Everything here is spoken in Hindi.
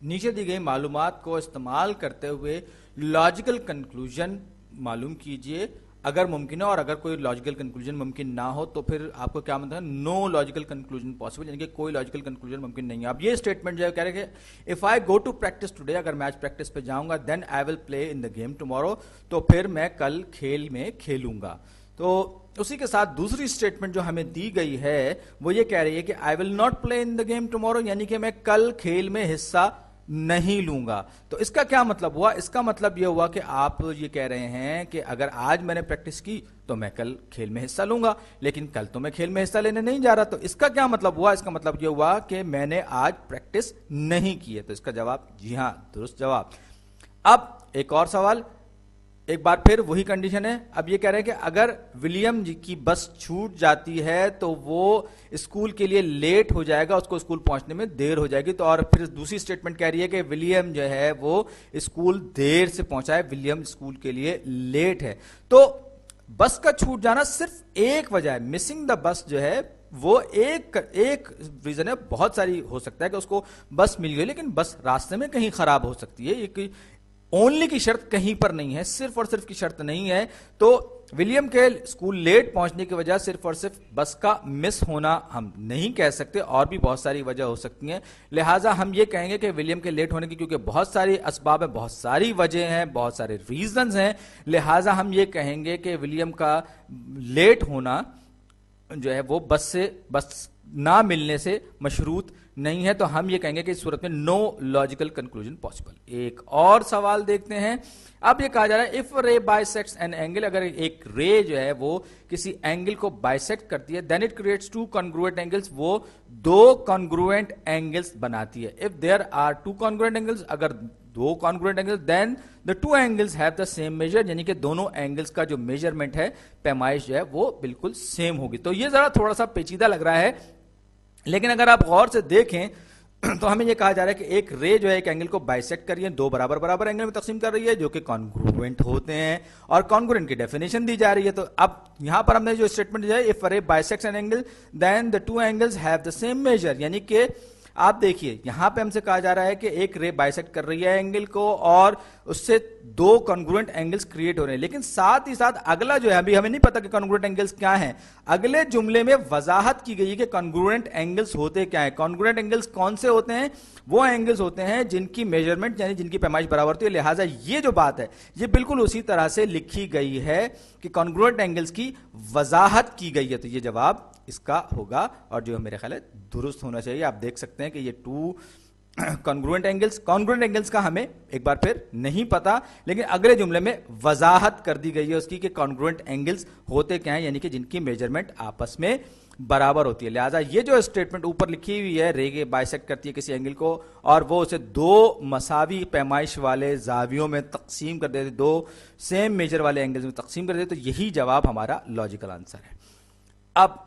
नीचे दी गई मालूमात को इस्तेमाल करते हुए लॉजिकल कंक्लूजन मालूम कीजिए अगर मुमकिन है, और अगर कोई लॉजिकल कंक्लूजन मुमकिन ना हो तो फिर आपको क्या मतलब है, नो लॉजिकल कंक्लूजन पॉसिबल, यानी कि कोई लॉजिकल कंक्लूजन मुमकिन नहीं है। अब ये स्टेटमेंट जो है कह रहे हैं कि if I go to practice today, अगर मैच प्रैक्टिस पे जाऊंगा, then I will play in the game tomorrow, तो फिर मैं कल खेल में खेलूंगा। तो उसी के साथ दूसरी स्टेटमेंट जो हमें दी गई है वो ये कह रही है कि I will not play in the game tomorrow, यानी कि मैं कल खेल में हिस्सा नहीं लूंगा। तो इसका क्या मतलब हुआ? इसका मतलब यह हुआ कि आप ये कह रहे हैं कि अगर आज मैंने प्रैक्टिस की तो मैं कल खेल में हिस्सा लूंगा, लेकिन कल तो मैं खेल में हिस्सा लेने नहीं जा रहा। तो इसका क्या मतलब हुआ? इसका मतलब यह हुआ कि मैंने आज प्रैक्टिस नहीं की है। तो इसका जवाब जी हां, दुरुस्त जवाब। अब एक और सवाल, एक बार फिर वही कंडीशन है। अब ये कह रहे हैं कि अगर विलियम जी की बस छूट जाती है तो वो स्कूल के लिए लेट हो जाएगा, उसको स्कूल पहुंचने में देर हो जाएगी। तो और फिर दूसरी स्टेटमेंट कह रही है कि विलियम जो है वो स्कूल देर से पहुंचा है, विलियम स्कूल के लिए लेट है। तो बस का छूट जाना सिर्फ एक वजह है, मिसिंग द बस जो है वो एक रीजन है। बहुत सारी हो सकता है कि उसको बस मिल गई लेकिन बस रास्ते में कहीं खराब हो सकती है, ये ओनली की शर्त कहीं पर नहीं है, सिर्फ और सिर्फ की शर्त नहीं है। तो विलियम के स्कूल लेट पहुंचने की वजह सिर्फ और सिर्फ बस का मिस होना हम नहीं कह सकते, और भी बहुत सारी वजह हो सकती हैं। लिहाजा हम ये कहेंगे कि विलियम के लेट होने की, क्योंकि बहुत सारी असबाब है, बहुत सारी वजह हैं, बहुत सारे रीजंस हैं, लिहाजा हम ये कहेंगे कि विलियम का लेट होना जो है वो बस ना मिलने से मशरूत नहीं है। तो हम ये कहेंगे कि इस सूरत में नो लॉजिकल कंक्लूजन पॉसिबल। एक और सवाल देखते हैं। अब ये कहा जा रहा है if ray bisects an angle, अगर एक रे जो है वो किसी एंगल को बाइसेक्ट करती है, then it creates two congruent angles, वो दो कॉन्ग्रुएंट एंगल्स बनाती है। If there are two congruent angles, अगर दो congruent angles, then the two angles have the same measure, यानी कि दोनों एंगल्स का जो मेजरमेंट है, पैमाइश जो है वो बिल्कुल सेम होगी। तो ये जरा थोड़ा सा पेचीदा लग रहा है, लेकिन अगर आप गौर से देखें तो हमें यह कहा जा रहा है कि एक रे जो है एक एंगल को बाइसेक्ट कर रही है, दो बराबर बराबर एंगल में तकसीम कर रही है जो कि कॉन्ग्रुएंट होते हैं, और कॉन्ग्रुएंट की डेफिनेशन दी जा रही है। तो अब यहां पर हमने जो स्टेटमेंट दिया है, if ray bisects an angle then the two angles have the same measure, यानी कि आप देखिए यहां पे हमसे कहा जा रहा है कि एक रे बाइसेक्ट कर रही है एंगल को और उससे दो कॉन्ग्रुएंट एंगल्स क्रिएट हो रहे हैं, लेकिन साथ ही साथ अगला जो है, अभी हमें नहीं पता कि कॉन्ग्रुएंट एंगल्स क्या हैं, अगले जुमले में वजाहत की गई है कि कॉन्ग्रुएंट एंगल्स होते क्या है। कॉन्ग्रुएंट एंगल्स कौन से होते हैं? वो एंगल्स होते हैं जिनकी मेजरमेंट यानी जिनकी पैमाइश बराबर होती है। लिहाजा ये जो बात है ये बिल्कुल उसी तरह से लिखी गई है कि कॉन्ग्रुएंट एंगल्स की वजाहत की गई है। तो ये जवाब इसका होगा, और जो मेरे ख्याल है दुरुस्त होना चाहिए। आप देख सकते हैं कि ये टू कॉन्ग्रुएंट एंगल्स का हमें एक बार फिर नहीं पता, लेकिन अगले जुमले में वजाहत कर दी गई है उसकी कि कॉन्ग्रुएंट एंगल्स होते क्या हैं, यानी कि जिनकी मेजरमेंट आपस में बराबर होती है। लिहाजा ये जो स्टेटमेंट ऊपर लिखी हुई है, रे बाइसेक्ट करती है किसी एंगल को और वो उसे दो मसावी पैमाइश वाले जावियों में तकसीम कर देते, दो सेम मेजर वाले एंगल्स में तकसीम कर देते, तो यही जवाब हमारा लॉजिकल आंसर है। अब